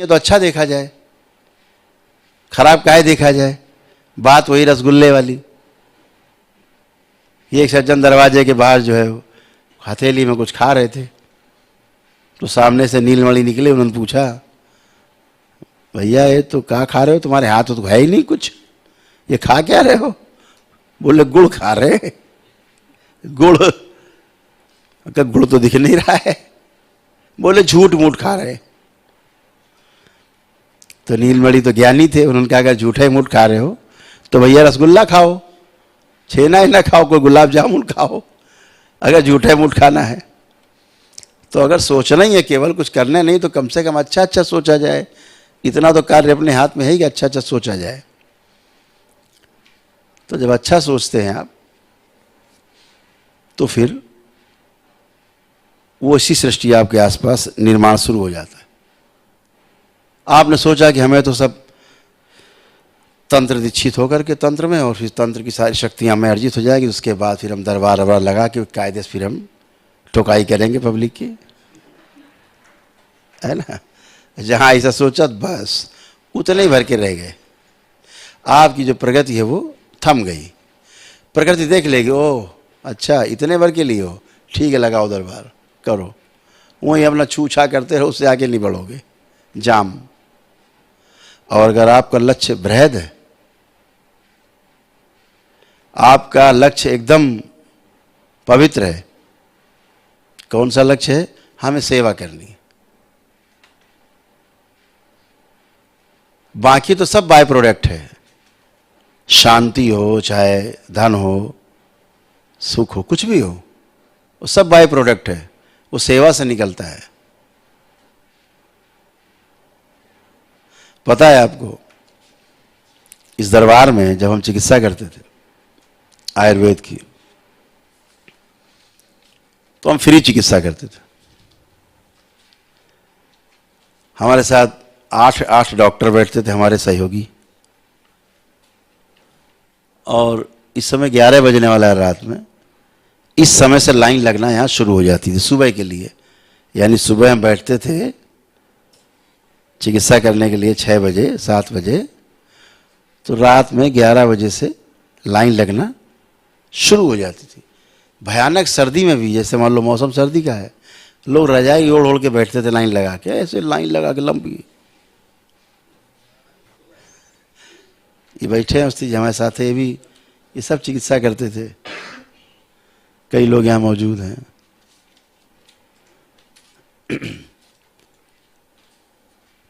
तो अच्छा देखा जाए, खराब काहे देखा जाए। बात वही रसगुल्ले वाली। ये एक सज्जन दरवाजे के बाहर जो है वो हथेली में कुछ खा रहे थे, तो सामने से नीलमणि निकले। उन्होंने पूछा, भैया ये तो क्या खा रहे हो, तुम्हारे हाथ तो है ही नहीं कुछ, ये खा क्या रहे हो? बोले गुड़ खा रहे हैं। गुड़? गुड़ तो दिख नहीं रहा है। बोले झूठ मूठ खा रहे। तो नीलमणि तो ज्ञानी थे, उन्होंने कहा अगर झूठे मूठ खा रहे हो तो भैया रसगुल्ला खाओ, छेना ही ना खाओ, कोई गुलाब जामुन खाओ, अगर झूठे मूठ खाना है तो। अगर सोचना ही है केवल, कुछ करना नहीं, तो कम से कम अच्छा अच्छा सोचा जाए। इतना तो कार्य अपने हाथ में है कि अच्छा अच्छा सोचा जाए। तो जब अच्छा सोचते हैं आप, तो फिर वो इसी सृष्टि आपके आसपास निर्माण शुरू हो जाता है। आपने सोचा कि हमें तो सब तंत्र दीक्षित होकर के तंत्र में, और फिर तंत्र की सारी शक्तियां हमें अर्जित हो जाएगी, उसके बाद फिर हम दरबार वरबार लगा के कायदे से फिर हम ठोकाई करेंगे पब्लिक की, है ना। जहां ऐसा सोचा बस उतने ही भर के रह गए। आपकी जो प्रगति है वो थम गई। प्रकृति देख लेगी, ओह अच्छा इतने भर के लिए हो, ठीक है लगाओ दरबार करो, वहीं अपना छूछा करते रहो, उससे आगे नहीं बढ़ोगे, जाम। और अगर आपका लक्ष्य बृहद है, आपका लक्ष्य एकदम पवित्र है, कौन सा लक्ष्य है? हमें सेवा करनी है। बाकी तो सब बाय प्रोडक्ट है, शांति हो चाहे धन हो, सुख हो, कुछ भी हो, वो सब बाय प्रोडक्ट है, वो सेवा से निकलता है। पता है आपको, इस दरबार में जब हम चिकित्सा करते थे आयुर्वेद की, तो हम फ्री चिकित्सा करते थे। हमारे साथ 8 डॉक्टर बैठते थे, हमारे सहयोगी। और इस समय 11 बजने वाला है रात में, इस समय से लाइन लगना यहाँ शुरू हो जाती थी सुबह के लिए। यानी सुबह हम बैठते थे चिकित्सा करने के लिए 6 बजे 7 बजे, तो रात में 11 बजे से लाइन लगना शुरू हो जाती थी। भयानक सर्दी में भी, जैसे मान लो मौसम सर्दी का है, लोग रजाई ओढ़ ओढ़ के बैठते थे लाइन लगा के, ऐसे लाइन लगा के लंबी। ये बैठे हैं हमारे साथ, ये भी ये सब चिकित्सा करते थे। कई लोग यहाँ मौजूद हैं।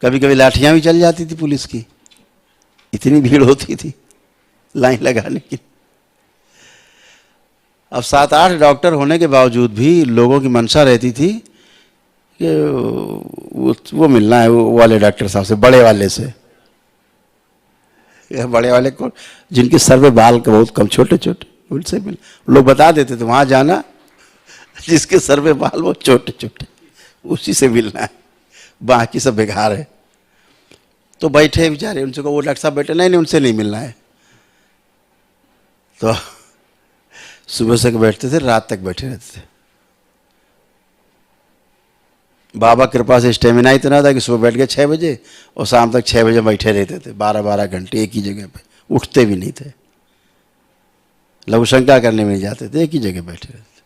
कभी कभी लाठियां भी चल जाती थी पुलिस की, इतनी भीड़ होती थी लाइन लगाने की। अब 7-8 डॉक्टर होने के बावजूद भी लोगों की मंशा रहती थी कि वो मिलना है वो वाले डॉक्टर साहब से, बड़े वाले से। बड़े वाले को, जिनके सर पे बाल का बहुत कम, छोटे छोटे, उनसे मिल। लोग बता देते थे वहां जाना, जिसके सर पे बाल वो छोटे छोटे, उसी से मिलना है, बाकी सब बेकार है। तो बैठे बेचारे, उनसे को वो डॉक्टर साहब बैठे, नहीं उनसे नहीं मिलना है। तो सुबह से बैठते थे, रात तक बैठे रहते थे। बाबा कृपा से स्टेमिना इतना था कि सुबह बैठ गए 6 बजे और शाम तक 6 बजे बैठे रहते थे, 12-12 घंटे एक ही जगह पे, उठते भी नहीं थे। लघु शंका करने में नहीं जाते थे, एक ही जगह बैठे रहते थे।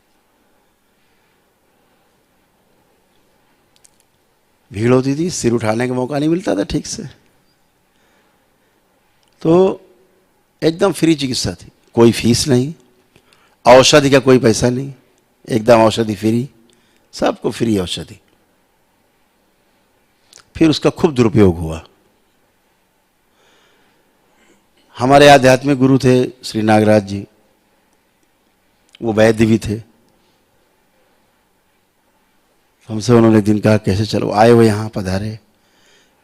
भीड़ होती थी, सिर उठाने का मौका नहीं मिलता था ठीक से। तो एकदम फ्री चिकित्सा थी, कोई फीस नहीं, औषधि का कोई पैसा नहीं, एकदम औषधि फ्री, सबको फ्री औषधि। फिर उसका खूब दुरुपयोग हुआ। हमारे आध्यात्मिक गुरु थे श्री नागराज जी, वो वैद्य भी थे। हमसे उन्होंने एक दिन कहा कैसे चलो, आए हुए यहाँ पधारे,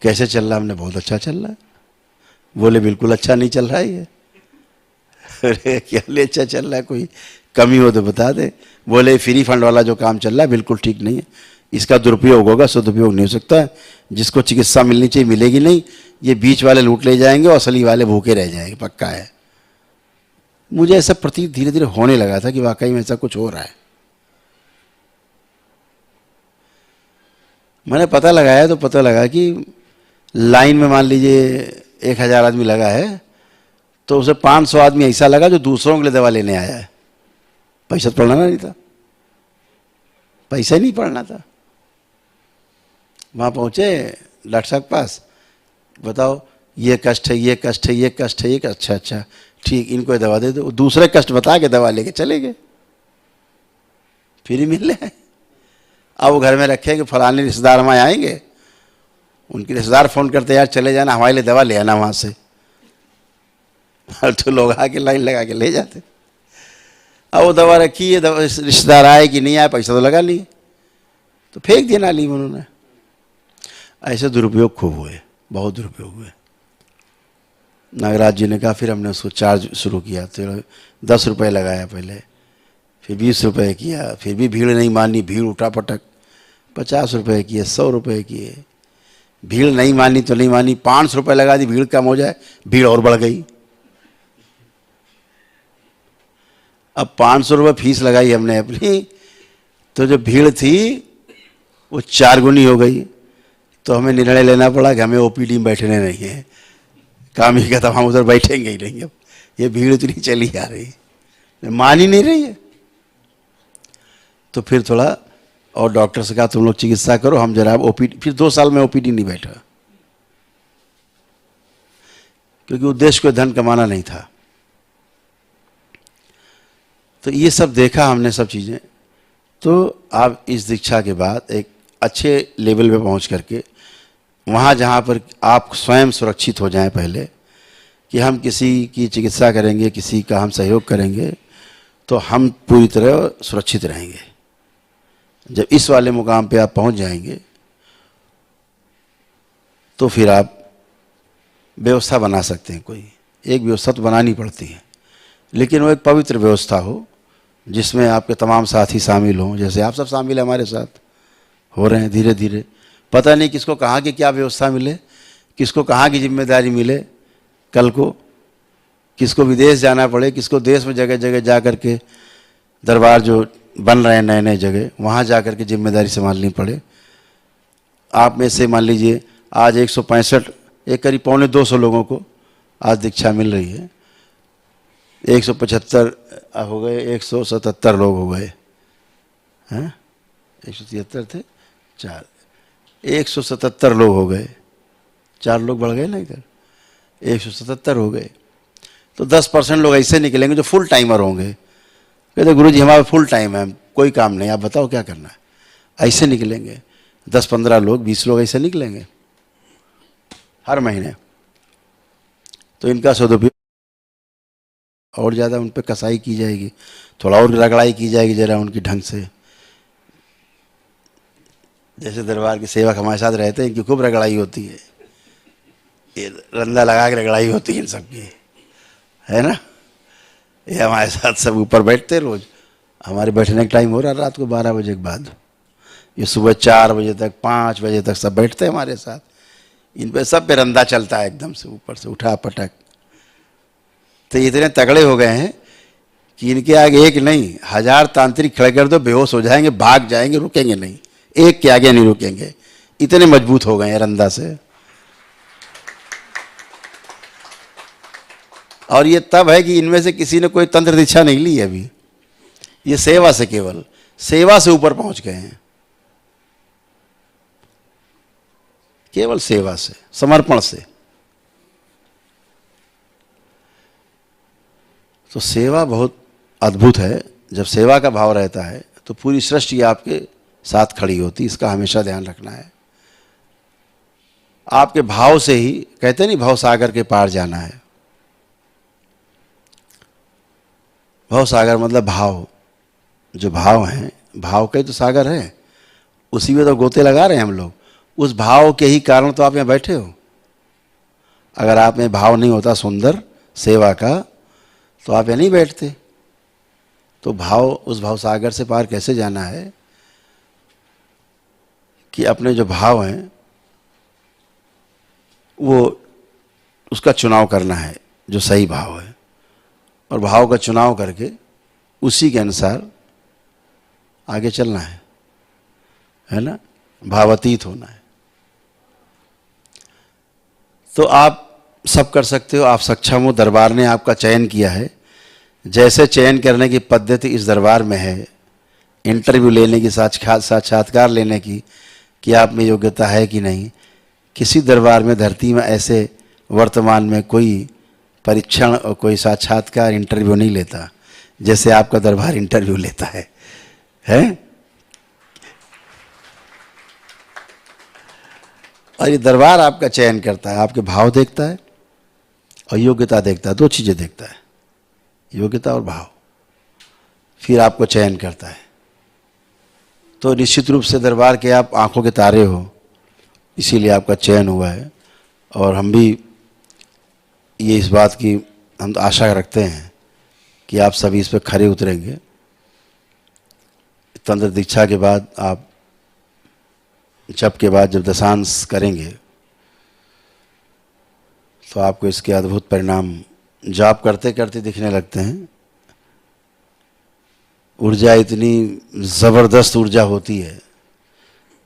कैसे चल रहा? हमने बहुत अच्छा चल रहा है। बोले बिल्कुल अच्छा नहीं चल रहा है ये। अरे क्या लिए अच्छा चल रहा है, कोई कमी हो तो बता दे। बोले फ्री फंड वाला जो काम चल रहा है बिल्कुल ठीक नहीं है, इसका दुरुपयोग होगा, सदुपयोग नहीं हो सकता है। जिसको चिकित्सा मिलनी चाहिए मिलेगी नहीं, ये बीच वाले लूट ले जाएंगे और असली वाले भूखे रह जाएंगे, पक्का है। मुझे ऐसा प्रतीत धीरे धीरे होने लगा था कि वाकई में ऐसा कुछ हो रहा है। मैंने पता लगाया तो पता लगा कि लाइन में मान लीजिए 1000 आदमी लगा है, तो उसे 500 आदमी ऐसा लगा जो दूसरों के लिए दवा लेने आया है। पैसा तो पड़ना नहीं था, पैसा ही नहीं पड़ना था। वहाँ पहुँचे डॉक्टर साहब के पास, बताओ ये कष्ट है, ये कष्ट है, ये कष्ट है, ये अच्छा अच्छा ठीक, इनको ये दवा दे दो। दूसरे कष्ट बता के दवा लेके चले गए, फिर ही मिल रहे। अब वो घर में रखे कि फलाने रिश्तेदार हमारे आएंगे, उनके रिश्तेदार फोन करते यार चले जाना, हमारे लिए दवा ले आना वहाँ से। और तो लोग आके लाइन लगा के ले जाते। अब वो दवा रखी है, दवा रिश्तेदार आए कि नहीं आए, पैसा तो लगा लिए, तो फेंक दिया नाली में उन्होंने। ऐसे दुरुपयोग खूब हुए, बहुत दुरुपयोग हुए। नागराज जी ने कहा, फिर हमने उसको चार्ज शुरू किया, तो 10 रुपये लगाया पहले, फिर 20 रुपये किया, फिर भी भीड़ नहीं मानी, भीड़ उठा पटक 50 रुपये किए, 100 रुपये किए, भीड़ नहीं मानी तो नहीं मानी, 500 रुपये लगा दी, भीड़ कम हो जाए, भीड़ और बढ़ गई। अब 500 रुपये फीस लगाई हमने अपनी, तो जो भीड़ थी वो 4 गुनी हो गई। तो हमें निर्णय लेना पड़ा कि हमें ओपीडी में बैठने नहीं है, काम ही कहता हम उधर बैठेंगे ही नहीं। अब ये भीड़ इतनी चली आ रही, मान ही नहीं रही है। तो फिर थोड़ा और डॉक्टर से कहा तुम लोग चिकित्सा करो, हम जरा ओपीडी, फिर 2 साल में ओपीडी नहीं बैठा, क्योंकि उद्देश्य को धन कमाना नहीं था। तो ये सब देखा हमने, सब चीज़ें। तो आप इस दीक्षा के बाद एक अच्छे लेवल पे पहुंच करके, वहाँ जहाँ पर आप स्वयं सुरक्षित हो जाएं पहले, कि हम किसी की चिकित्सा करेंगे, किसी का हम सहयोग करेंगे, तो हम पूरी तरह सुरक्षित रहेंगे। जब इस वाले मुकाम पे आप पहुंच जाएंगे, तो फिर आप व्यवस्था बना सकते हैं। कोई एक व्यवस्था तो बनानी पड़ती है, लेकिन वो एक पवित्र व्यवस्था हो, जिसमें आपके तमाम साथी शामिल हों। जैसे आप सब शामिल हैं, हमारे साथ हो रहे हैं धीरे धीरे। पता नहीं किसको कहाँ की क्या व्यवस्था मिले, किसको कहाँ की जिम्मेदारी मिले, कल को किसको विदेश जाना पड़े, किसको देश में जगह जगह जा कर के दरबार जो बन रहे हैं नए नए जगह, वहाँ जा कर के जिम्मेदारी संभालनी पड़े। आप में से मान लीजिए आज 165, एक करीब 250 लोगों को आज दीक्षा मिल रही है। 175 हो गए, 177 लोग हो गए हैं, 173 थे, 4, 177 लोग हो गए, 4 लोग बढ़ गए ना इधर, 177 हो गए। तो 10% लोग ऐसे निकलेंगे जो फुल टाइमर होंगे। कहते गुरु जी हमारा फुल टाइम है, कोई काम नहीं, आप बताओ क्या करना है। ऐसे निकलेंगे 10-15 लोग, 20 लोग ऐसे निकलेंगे हर महीने। तो इनका सदुपयोग और ज़्यादा उन पर कसाई की जाएगी, थोड़ा और रगड़ाई की जाएगी जरा उनकी ढंग से। जैसे दरबार के सेवक हमारे साथ रहते हैं, इनकी खूब रगड़ाई होती है, ये रंदा लगा के रगड़ाई होती है इन सबकी, है ना। ये हमारे साथ सब ऊपर बैठते रोज, हमारे बैठने का टाइम हो रहा रात को 12 बजे के बाद, ये सुबह 4 बजे तक 5 बजे तक सब बैठते हैं हमारे साथ। इन पे सब पे रंदा चलता है एकदम से ऊपर से उठा पटक। तो इतने तगड़े हो गए हैं कि इनके आगे एक नहीं 1000 तांत्रिक खड़े कर दो, बेहोश हो जाएंगे, भाग जाएंगे, रुकेंगे नहीं, एक के आगे नहीं रुकेंगे, इतने मजबूत हो गए हैं रंदा से। और ये तब है कि इनमें से किसी ने कोई तंत्र दीक्षा नहीं ली है अभी, ये सेवा से, केवल सेवा से ऊपर पहुंच गए हैं, केवल सेवा से, समर्पण से। तो सेवा बहुत अद्भुत है। जब सेवा का भाव रहता है तो पूरी सृष्टि आपके साथ खड़ी होती, इसका हमेशा ध्यान रखना है। आपके भाव से ही, कहते नहीं भाव सागर के पार जाना है। भाव सागर मतलब भाव, जो भाव हैं, भाव के तो सागर है, उसी में तो गोते लगा रहे हैं हम लोग। उस भाव के ही कारण तो आप यहाँ बैठे हो। अगर आप में भाव नहीं होता सुंदर सेवा का, तो आप यहाँ नहीं बैठते। तो भाव, उस भाव सागर से पार कैसे जाना है कि अपने जो भाव हैं वो, उसका चुनाव करना है जो सही भाव है, और भाव का चुनाव करके उसी के अनुसार आगे चलना है ना, भावातीत होना है। तो आप सब कर सकते हो, आप सक्षम हो। दरबार ने आपका चयन किया है। जैसे चयन करने की पद्धति इस दरबार में है, इंटरव्यू लेने की, साक्षात्कार लेने की कि आप में योग्यता है कि नहीं, किसी दरबार में धरती में ऐसे वर्तमान में कोई परीक्षण और कोई साक्षात्कार इंटरव्यू नहीं लेता जैसे आपका दरबार इंटरव्यू लेता है? और ये दरबार आपका चयन करता है, आपके भाव देखता है और योग्यता देखता है। दो चीज़ें देखता है, योग्यता और भाव, फिर आपको चयन करता है। तो निश्चित रूप से दरबार के आप आंखों के तारे हो, इसीलिए आपका चयन हुआ है। और हम भी ये इस बात की हम तो आशा रखते हैं कि आप सभी इस पर खरे उतरेंगे। तंत्र दीक्षा के बाद आप जप के बाद जब दशांश करेंगे तो आपको इसके अद्भुत परिणाम जाप करते करते दिखने लगते हैं। ऊर्जा इतनी ज़बरदस्त ऊर्जा होती है,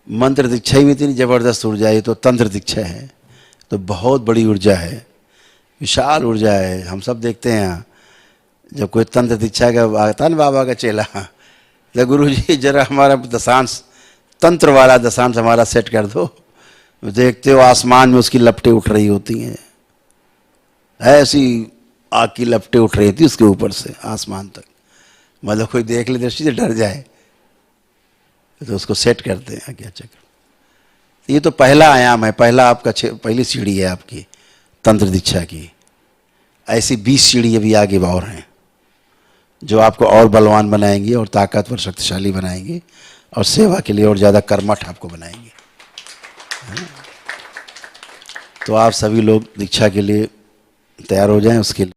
मंत्र दीक्षा ही में इतनी ज़बरदस्त ऊर्जा है। तो तंत्र दीक्षा है तो बहुत बड़ी ऊर्जा है, विशाल ऊर्जा है। हम सब देखते हैं यहाँ जब कोई तंत्र दीक्षा का आता ना बाबा का चेला, तो गुरु जी जरा हमारा दशांश, तंत्र वाला दशांश हमारा सेट कर दो। देखते हो आसमान में उसकी लपटें उठ रही होती हैं, ऐसी आग की लपटें उठ रही थी उसके ऊपर से आसमान तक, मतलब कोई देख ले दृष्टि से डर जाए, तो उसको सेट करते हैं आज्ञा चक्र। ये तो पहला आयाम है, पहला आपका पहली सीढ़ी है आपकी तंत्र दीक्षा की। ऐसी 20 सीढ़ी अभी आगे और हैं जो आपको और बलवान बनाएंगी और ताकतवर शक्तिशाली बनाएंगी और सेवा के लिए और ज़्यादा कर्मठ आपको बनाएंगे। तो आप सभी लोग दीक्षा के लिए तैयार हो जाएं, उसके लिए